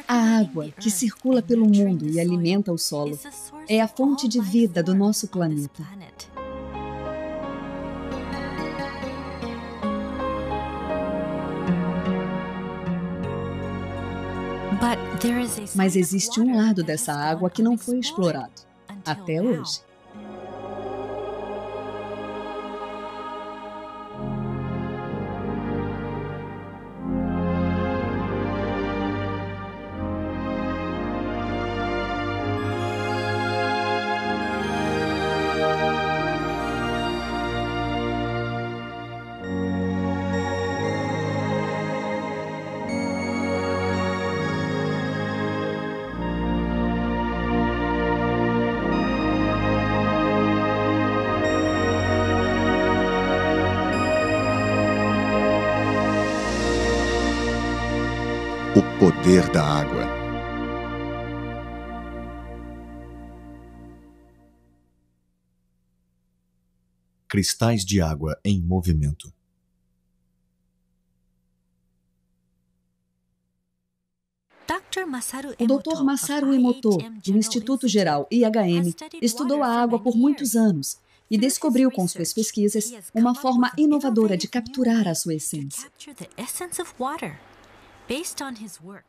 A água, que circula pelo mundo e alimenta o solo, é a fonte de vida do nosso planeta. Mas existe um lado dessa água que não foi explorado, até hoje. O poder da água. Cristais de água em movimento. O Dr. Masaru Emoto, do Instituto Geral IHM, estudou a água por muitos anos e descobriu com suas pesquisas uma forma inovadora de capturar a sua essência.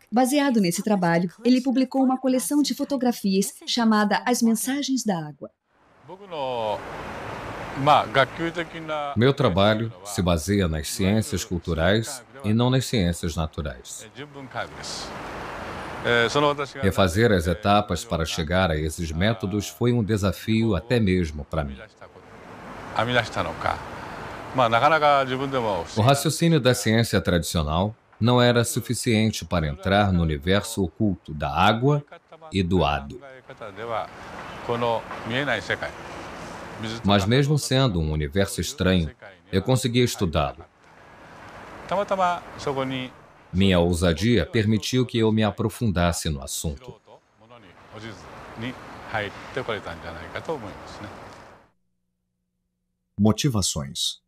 Baseado nesse trabalho, ele publicou uma coleção de fotografias chamada As Mensagens da Água. Meu trabalho se baseia nas ciências culturais e não nas ciências naturais. Refazer as etapas para chegar a esses métodos foi um desafio até mesmo para mim. O raciocínio da ciência tradicional não era suficiente para entrar no universo oculto da água e do hado. Mas mesmo sendo um universo estranho, eu conseguia estudá-lo. Minha ousadia permitiu que eu me aprofundasse no assunto. Motivações.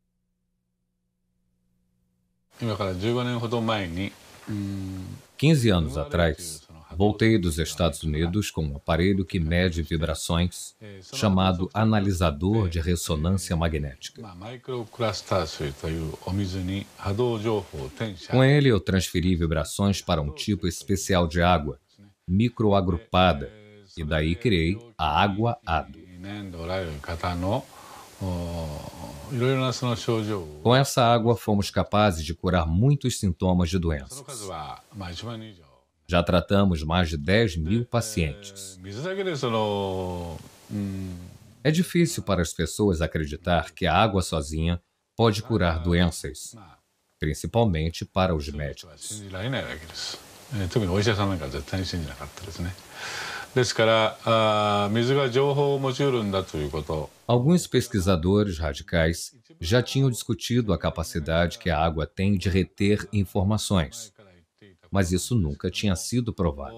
15 anos atrás, voltei dos Estados Unidos com um aparelho que mede vibrações, chamado analisador de ressonância magnética. Com ele, eu transferi vibrações para um tipo especial de água, microagrupada, e daí criei a água-hado. Com essa água, fomos capazes de curar muitos sintomas de doenças. Já tratamos mais de 10.000 pacientes. É difícil para as pessoas acreditar que a água sozinha pode curar doenças, principalmente para os médicos. Alguns pesquisadores radicais já tinham discutido a capacidade que a água tem de reter informações, mas isso nunca tinha sido provado.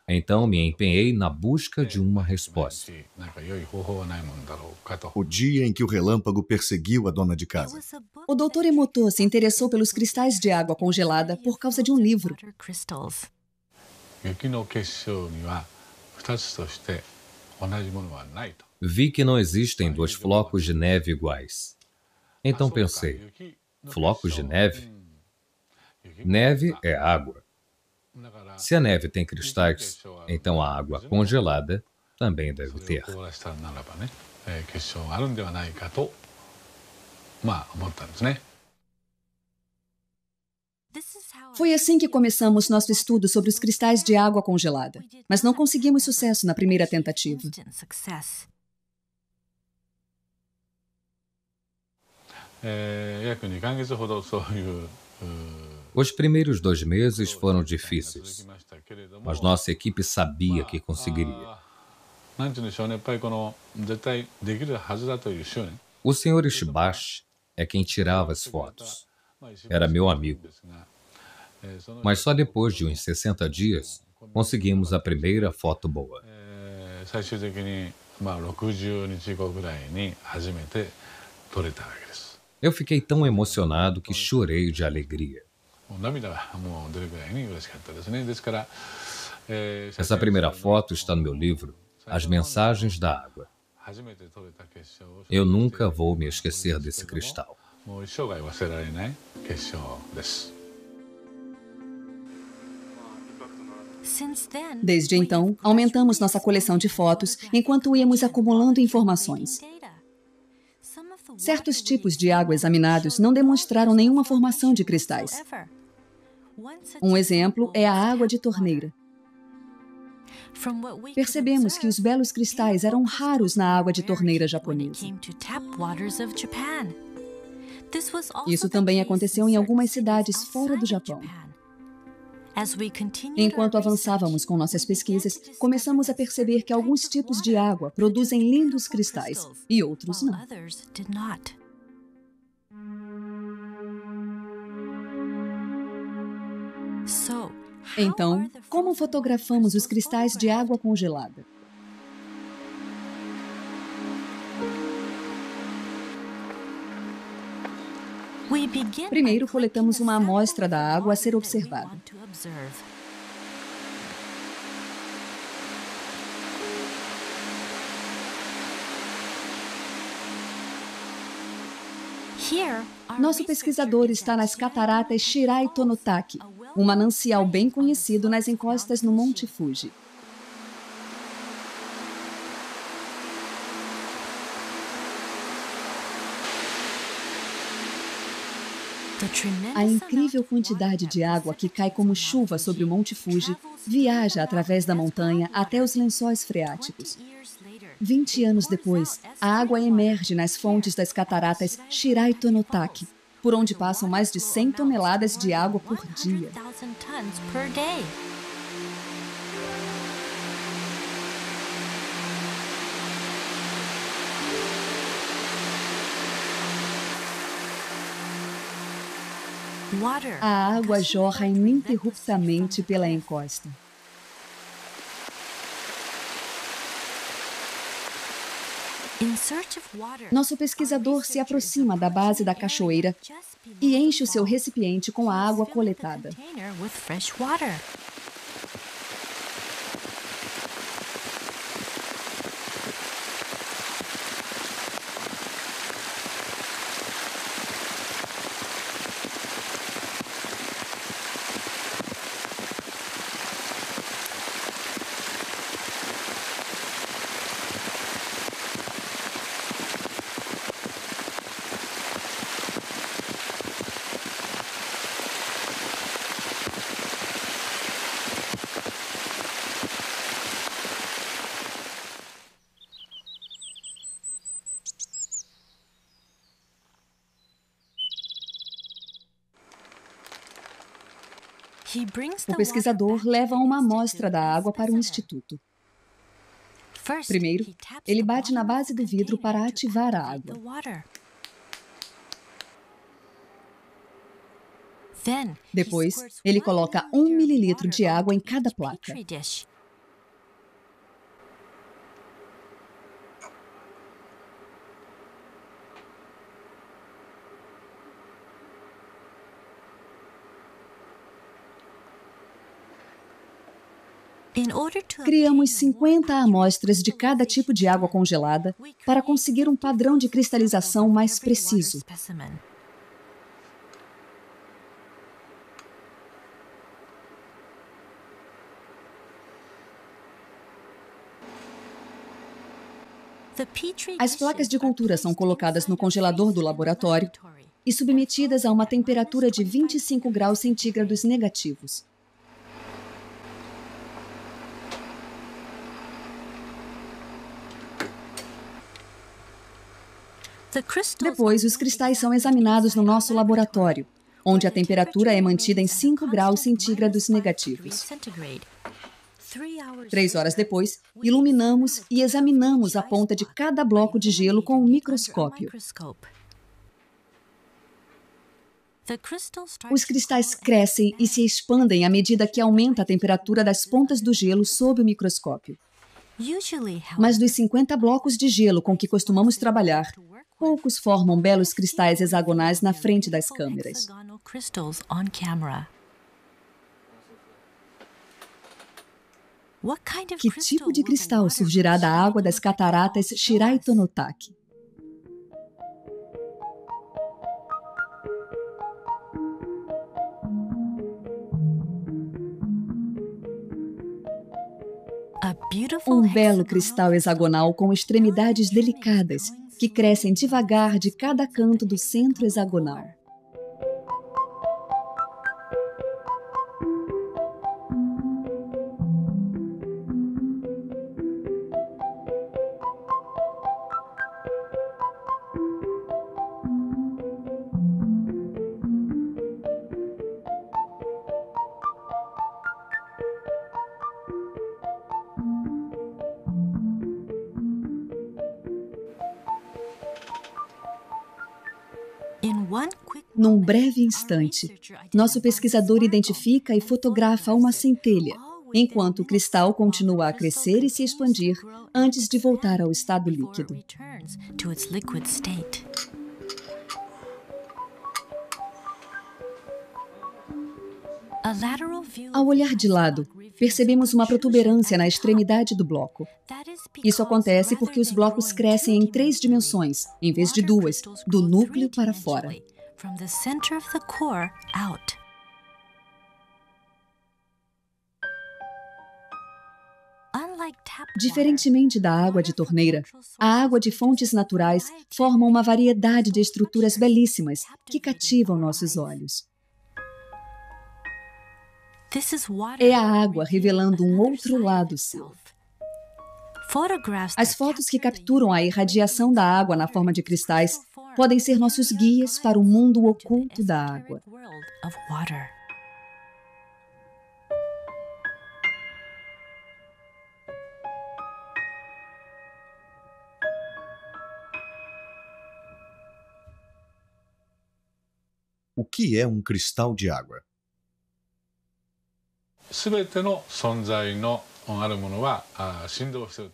Então me empenhei na busca de uma resposta. O dia em que o relâmpago perseguiu a dona de casa. O Dr. Emoto se interessou pelos cristais de água congelada por causa de um livro. Vi que não existem dois flocos de neve iguais. Então pensei, flocos de neve? Neve é água. Se a neve tem cristais, então a água congelada também deve ter. Foi assim que começamos nosso estudo sobre os cristais de água congelada, mas não conseguimos sucesso na primeira tentativa. Os primeiros 2 meses foram difíceis, mas nossa equipe sabia que conseguiria. O Sr. Ishibashi é quem tirava as fotos. Era meu amigo. Mas só depois de uns 60 dias, conseguimos a primeira foto boa. Eu fiquei tão emocionado que chorei de alegria. Essa primeira foto está no meu livro, As Mensagens da Água. Eu nunca vou me esquecer desse cristal. Desde então, aumentamos nossa coleção de fotos enquanto íamos acumulando informações. Certos tipos de água examinados não demonstraram nenhuma formação de cristais. Um exemplo é a água de torneira. Percebemos que os belos cristais eram raros na água de torneira japonesa. Isso também aconteceu em algumas cidades fora do Japão. Enquanto avançávamos com nossas pesquisas, começamos a perceber que alguns tipos de água produzem lindos cristais e outros não. Então, como fotografamos os cristais de água congelada? Primeiro, coletamos uma amostra da água a ser observada. Nosso pesquisador está nas cataratas Shirai Tonotaki, um manancial bem conhecido nas encostas no Monte Fuji. A incrível quantidade de água que cai como chuva sobre o Monte Fuji viaja através da montanha até os lençóis freáticos. 20 anos depois, a água emerge nas fontes das cataratas Shirai Tonotaki, por onde passam mais de 100 toneladas de água por dia. A água jorra ininterruptamente pela encosta. Nosso pesquisador se aproxima da base da cachoeira e enche o seu recipiente com a água coletada. O pesquisador leva uma amostra da água para o instituto. Primeiro, ele bate na base do vidro para ativar a água. Depois, ele coloca 1 mililitro de água em cada placa. Criamos 50 amostras de cada tipo de água congelada para conseguir um padrão de cristalização mais preciso. As placas de cultura são colocadas no congelador do laboratório e submetidas a uma temperatura de 25 graus centígrados negativos. Depois, os cristais são examinados no nosso laboratório, onde a temperatura é mantida em 5 graus centígrados negativos. 3 horas depois, iluminamos e examinamos a ponta de cada bloco de gelo com um microscópio. Os cristais crescem e se expandem à medida que aumenta a temperatura das pontas do gelo sob o microscópio. Mas dos 50 blocos de gelo com que costumamos trabalhar, poucos formam belos cristais hexagonais na frente das câmeras. Que tipo de cristal surgirá da água das cataratas Shirai-Tonotaki? Um belo cristal hexagonal com extremidades delicadas, que crescem devagar de cada canto do centro hexagonal. Num breve instante, nosso pesquisador identifica e fotografa uma centelha, enquanto o cristal continua a crescer e se expandir antes de voltar ao estado líquido. Ao olhar de lado, percebemos uma protuberância na extremidade do bloco. Isso acontece porque os blocos crescem em 3 dimensões, em vez de 2, do núcleo para fora. Diferentemente da água de torneira, a água de fontes naturais forma uma variedade de estruturas belíssimas que cativam nossos olhos. É a água revelando um outro lado seu. As fotos que capturam a irradiação da água na forma de cristais podem ser nossos guias para o mundo oculto da água. O que é um cristal de água?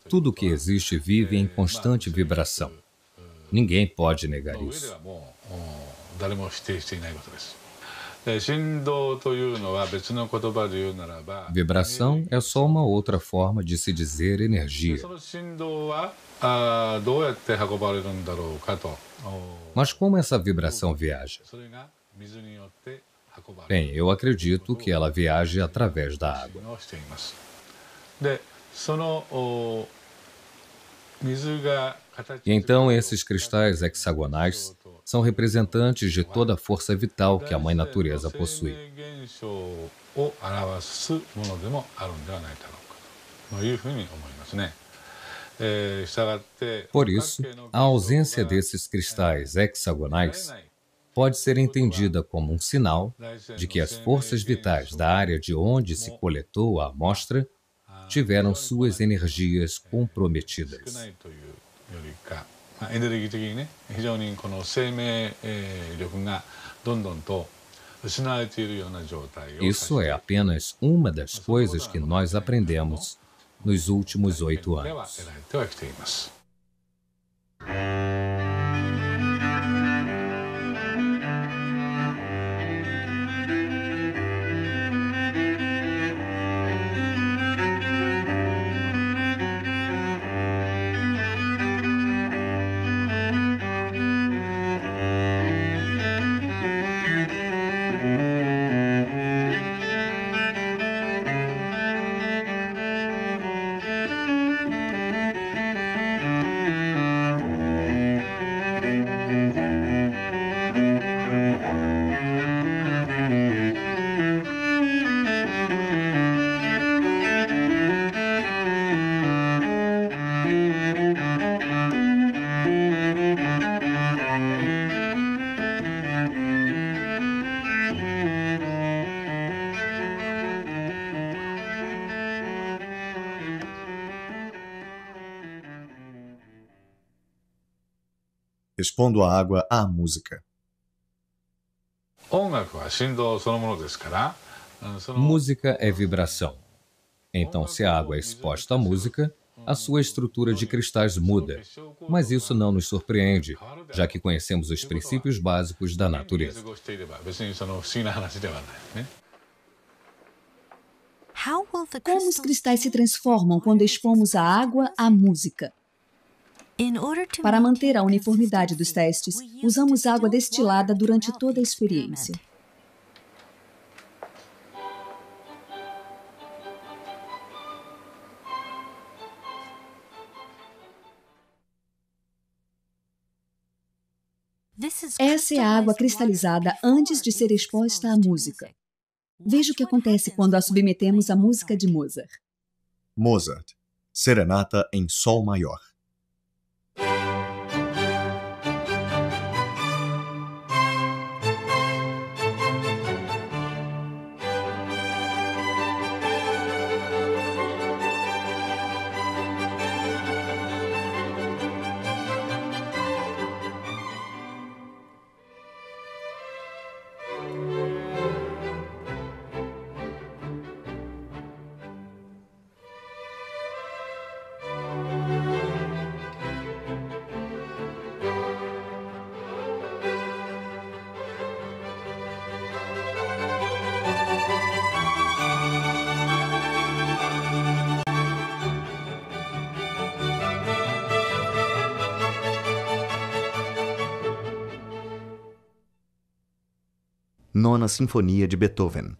Tudo que existe vive em constante vibração. Ninguém pode negar isso. Vibração é só uma outra forma de se dizer energia. Mas como essa vibração viaja? Bem, eu acredito que ela viaje através da água. E então esses cristais hexagonais são representantes de toda a força vital que a Mãe Natureza possui. Por isso, a ausência desses cristais hexagonais pode ser entendida como um sinal de que as forças vitais da área de onde se coletou a amostra tiveram suas energias comprometidas. Isso é apenas uma das coisas que nós aprendemos nos últimos 8 anos. Respondo à água à música. Música é vibração. Então, se a água é exposta à música, a sua estrutura de cristais muda, mas isso não nos surpreende, já que conhecemos os princípios básicos da natureza. Como os cristais se transformam quando expomos a água à música? Para manter a uniformidade dos testes, usamos água destilada durante toda a experiência. Essa é a água cristalizada antes de ser exposta à música. Veja o que acontece quando a submetemos à música de Mozart. Mozart, Serenata em Sol Maior. Nona Sinfonia de Beethoven.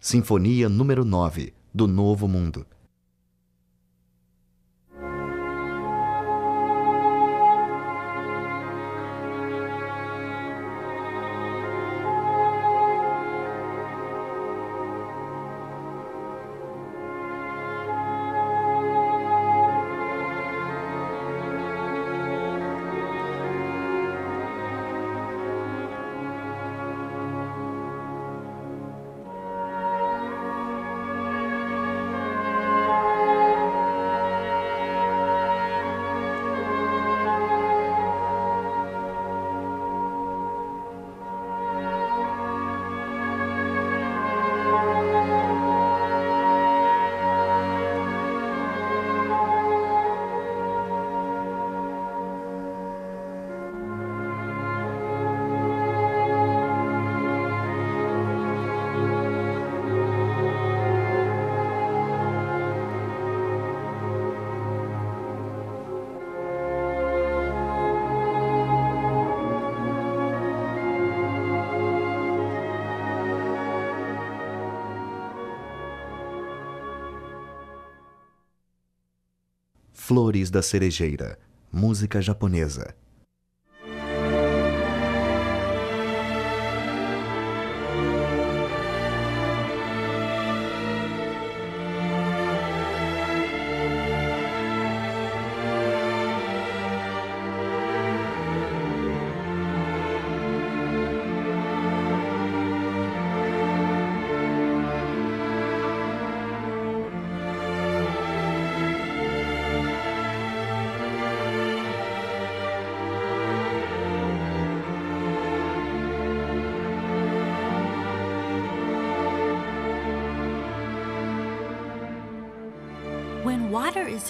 Sinfonia número 9, do Novo Mundo. Flores da Cerejeira, música japonesa.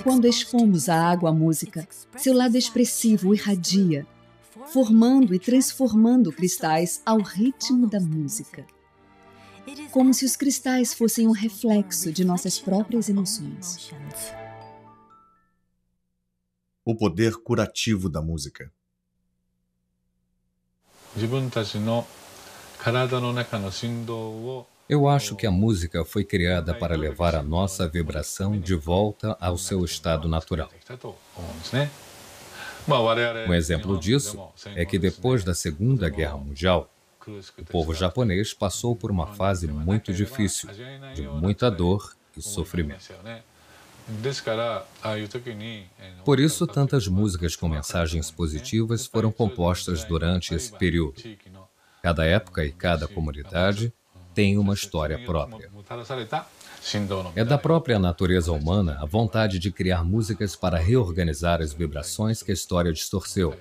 Quando expomos à água a música, seu lado expressivo irradia, formando e transformando cristais ao ritmo da música. Como se os cristais fossem um reflexo de nossas próprias emoções. O poder curativo da música. Eu acho que a música foi criada para levar a nossa vibração de volta ao seu estado natural. Um exemplo disso é que depois da Segunda Guerra Mundial, o povo japonês passou por uma fase muito difícil, de muita dor e sofrimento. Por isso, tantas músicas com mensagens positivas foram compostas durante esse período. Cada época e cada comunidade tem uma história própria. É da própria natureza humana a vontade de criar músicas para reorganizar as vibrações que a história distorceu.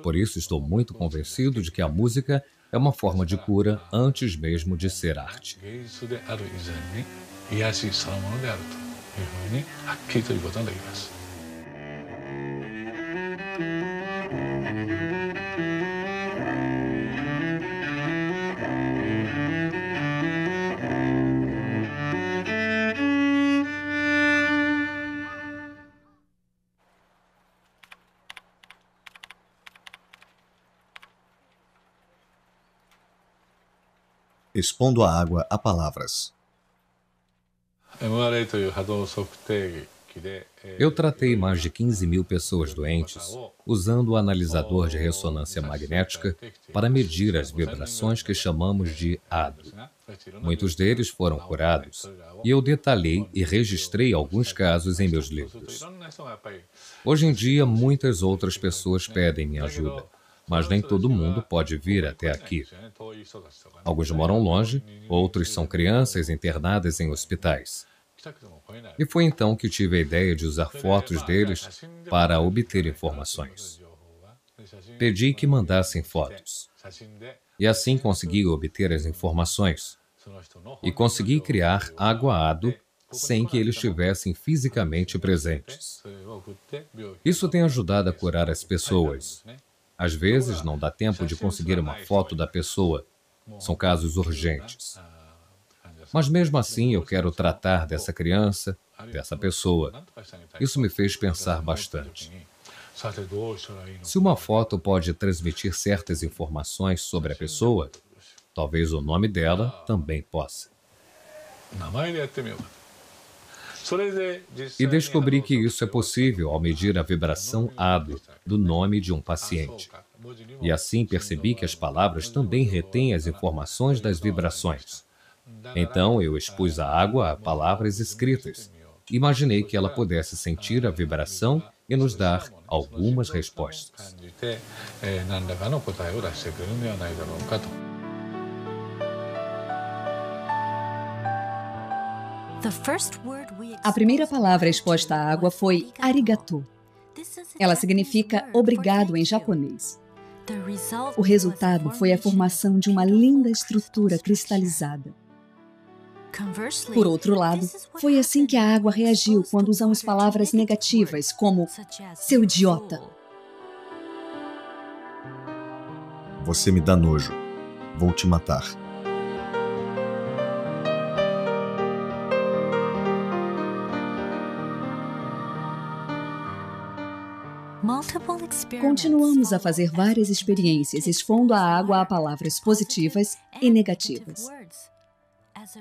Por isso, estou muito convencido de que a música é uma forma de cura antes mesmo de ser arte. Expondo a água a palavras. Eu tratei mais de 15 mil pessoas doentes usando o analisador de ressonância magnética para medir as vibrações que chamamos de ADO. Muitos deles foram curados e eu detalhei e registrei alguns casos em meus livros. Hoje em dia, muitas outras pessoas pedem minha ajuda, mas nem todo mundo pode vir até aqui. Alguns moram longe, outros são crianças internadas em hospitais. E foi então que tive a ideia de usar fotos deles para obter informações. Pedi que mandassem fotos. E assim consegui obter as informações. E consegui criar água ADO sem que eles estivessem fisicamente presentes. Isso tem ajudado a curar as pessoas. Às vezes não dá tempo de conseguir uma foto da pessoa. São casos urgentes. Mas mesmo assim eu quero tratar dessa criança, dessa pessoa. Isso me fez pensar bastante. Se uma foto pode transmitir certas informações sobre a pessoa, talvez o nome dela também possa. E descobri que isso é possível ao medir a vibração ADO do nome de um paciente. E assim percebi que as palavras também retêm as informações das vibrações. Então eu expus a água a palavras escritas. Imaginei que ela pudesse sentir a vibração e nos dar algumas respostas. A primeira palavra exposta à água foi arigato. Ela significa obrigado em japonês. O resultado foi a formação de uma linda estrutura cristalizada. Por outro lado, foi assim que a água reagiu quando usamos palavras negativas como seu idiota. Você me dá nojo. Vou te matar. Continuamos a fazer várias experiências expondo a água a palavras positivas e negativas.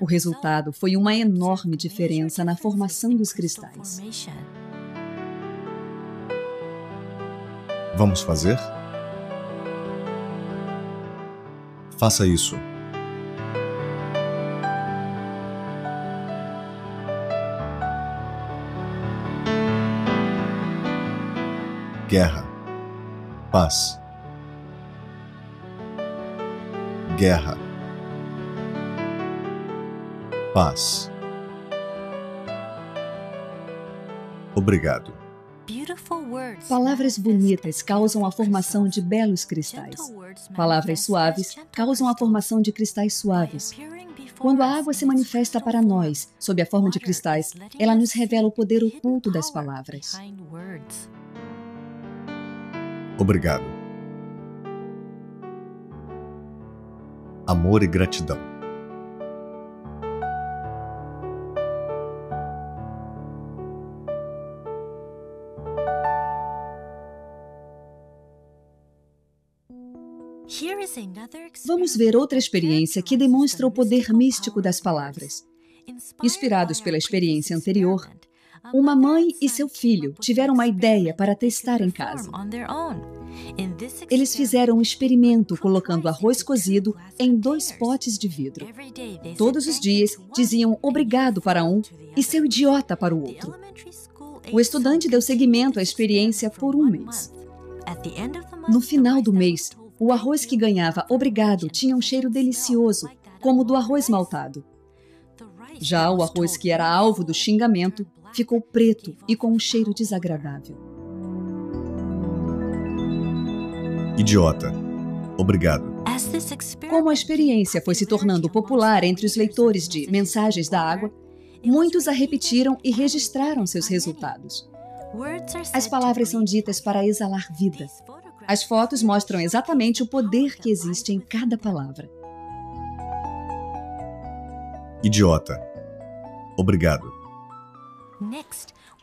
O resultado foi uma enorme diferença na formação dos cristais. Vamos fazer? Faça isso. Guerra. Paz. Guerra. Paz. Obrigado. Palavras bonitas causam a formação de belos cristais. Palavras suaves causam a formação de cristais suaves. Quando a água se manifesta para nós, sob a forma de cristais, ela nos revela o poder oculto das palavras. Obrigado. Amor e gratidão. Vamos ver outra experiência que demonstra o poder místico das palavras. Inspirados pela experiência anterior, uma mãe e seu filho tiveram uma ideia para testar em casa. Eles fizeram um experimento colocando arroz cozido em 2 potes de vidro. Todos os dias diziam obrigado para um e seu idiota para o outro. O estudante deu seguimento à experiência por um mês. No final do mês, o arroz que ganhava obrigado tinha um cheiro delicioso, como o do arroz maltado. Já o arroz que era alvo do xingamento ficou preto e com um cheiro desagradável. Idiota. Obrigado. Como a experiência foi se tornando popular entre os leitores de Mensagens da Água, muitos a repetiram e registraram seus resultados. As palavras são ditas para exalar vida. As fotos mostram exatamente o poder que existe em cada palavra. Idiota. Obrigado.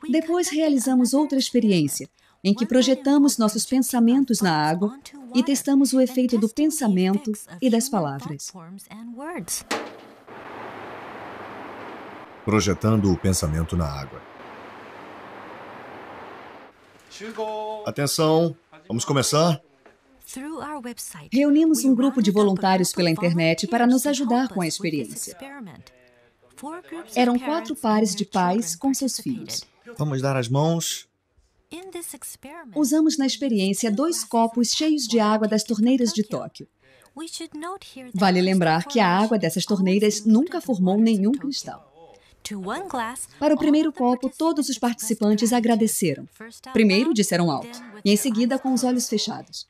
Depois realizamos outra experiência, em que projetamos nossos pensamentos na água e testamos o efeito do pensamento e das palavras. Projetando o pensamento na água. Atenção, vamos começar? Reunimos um grupo de voluntários pela internet para nos ajudar com a experiência. Eram 4 pares de pais com seus filhos. Vamos dar as mãos. Usamos na experiência 2 copos cheios de água das torneiras de Tóquio. Vale lembrar que a água dessas torneiras nunca formou nenhum cristal. Para o primeiro copo, todos os participantes agradeceram. Primeiro disseram alto, e em seguida com os olhos fechados.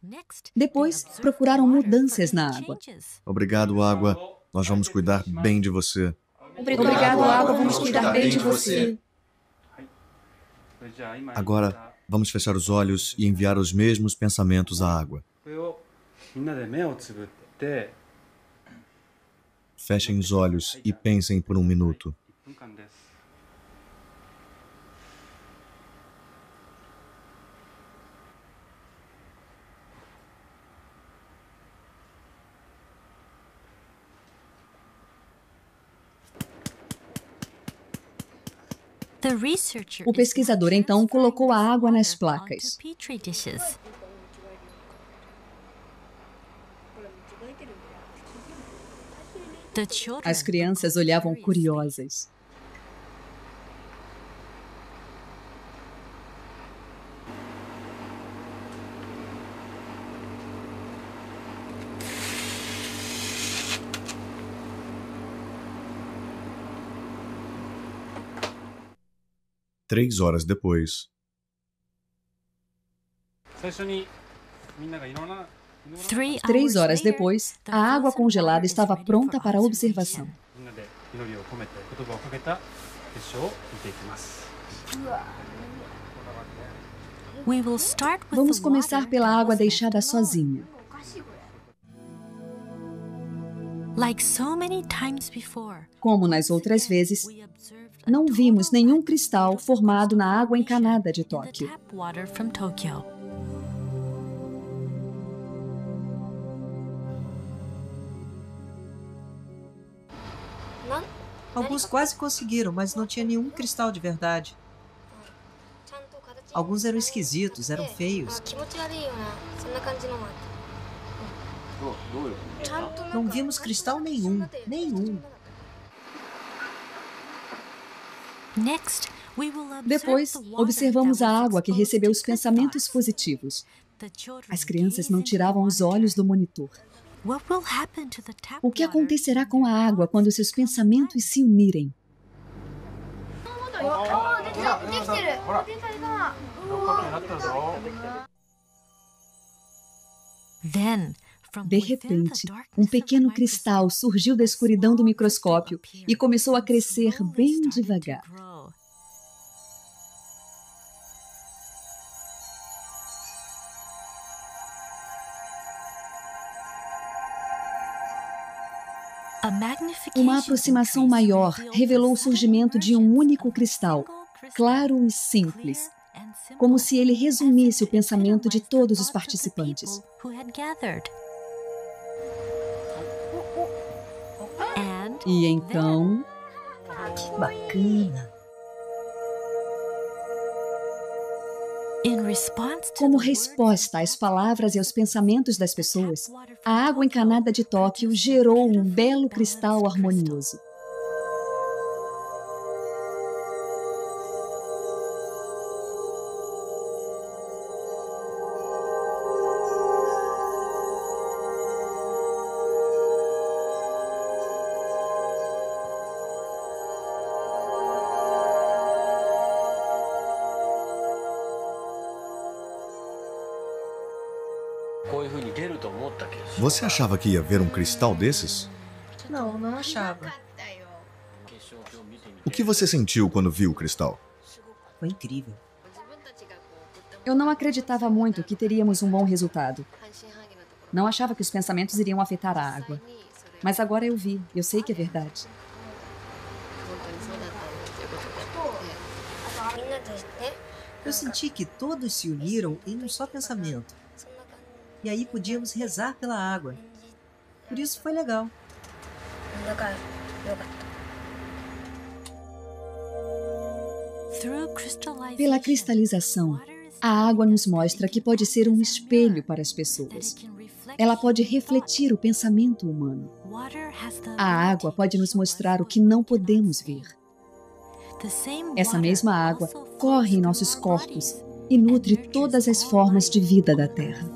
Depois, procuraram mudanças na água. Obrigado, água. Nós vamos cuidar bem de você. Obrigado, água. Vamos cuidar bem de você. Agora, vamos fechar os olhos e enviar os mesmos pensamentos à água. Fechem os olhos e pensem por um minuto. O pesquisador então colocou a água nas placas. As crianças olhavam curiosas. Três horas depois. 3 horas depois, a água congelada estava pronta para observação. Vamos começar pela água deixada sozinha. Como nas outras vezes, não vimos nenhum cristal formado na água encanada de Tóquio. Alguns quase conseguiram, mas não tinha nenhum cristal de verdade. Alguns eram esquisitos, eram feios. Não vimos cristal nenhum, nenhum. Depois, observamos a água que recebeu os pensamentos positivos. As crianças não tiravam os olhos do monitor. O que acontecerá com a água quando seus pensamentos se unirem? De repente, um pequeno cristal surgiu da escuridão do microscópio e começou a crescer bem devagar. Uma aproximação maior revelou o surgimento de um único cristal, claro e simples, como se ele resumisse o pensamento de todos os participantes. E então... Que bacana! Como resposta às palavras e aos pensamentos das pessoas, a água encanada de Tóquio gerou um belo cristal harmonioso. Você achava que ia ver um cristal desses? Não, não achava. O que você sentiu quando viu o cristal? Foi incrível. Eu não acreditava muito que teríamos um bom resultado. Não achava que os pensamentos iriam afetar a água. Mas agora eu vi, eu sei que é verdade. Eu senti que todos se uniram em um só pensamento. E aí podíamos rezar pela água. Por isso foi legal. Pela cristalização, a água nos mostra que pode ser um espelho para as pessoas. Ela pode refletir o pensamento humano. A água pode nos mostrar o que não podemos ver. Essa mesma água corre em nossos corpos e nutre todas as formas de vida da Terra.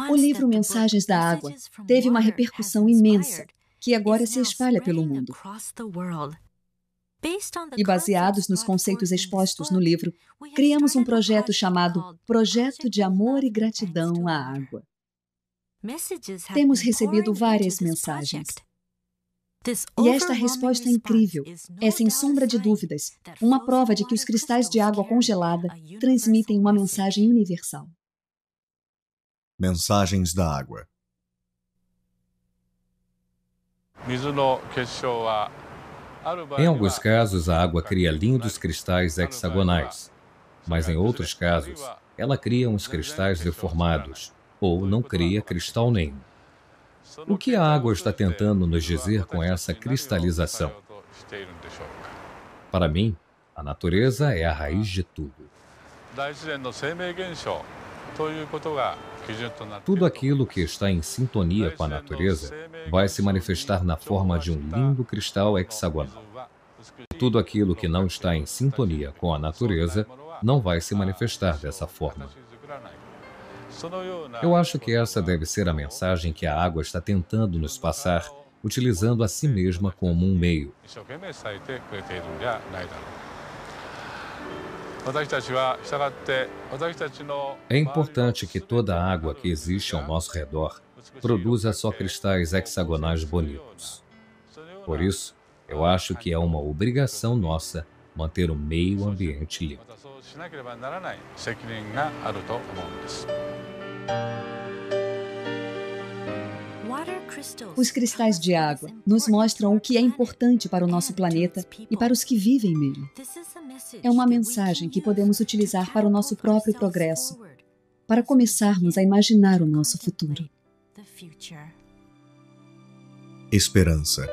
O livro Mensagens da Água teve uma repercussão imensa, que agora se espalha pelo mundo. E baseados nos conceitos expostos no livro, criamos um projeto chamado Projeto de Amor e Gratidão à Água. Temos recebido várias mensagens. E esta resposta incrível é, sem sombra de dúvidas, uma prova de que os cristais de água congelada transmitem uma mensagem universal. Mensagens da água. Em alguns casos, a água cria lindos cristais hexagonais, mas em outros casos, ela cria uns cristais deformados, ou não cria cristal nenhum. O que a água está tentando nos dizer com essa cristalização? Para mim, a natureza é a raiz de tudo. Tudo aquilo que está em sintonia com a natureza vai se manifestar na forma de um lindo cristal hexagonal. Tudo aquilo que não está em sintonia com a natureza não vai se manifestar dessa forma. Eu acho que essa deve ser a mensagem que a água está tentando nos passar, utilizando a si mesma como um meio. É importante que toda a água que existe ao nosso redor produza só cristais hexagonais bonitos. Por isso, eu acho que é uma obrigação nossa manter o meio ambiente limpo. Os cristais de água nos mostram o que é importante para o nosso planeta e para os que vivem nele. É uma mensagem que podemos utilizar para o nosso próprio progresso, para começarmos a imaginar o nosso futuro. Esperança.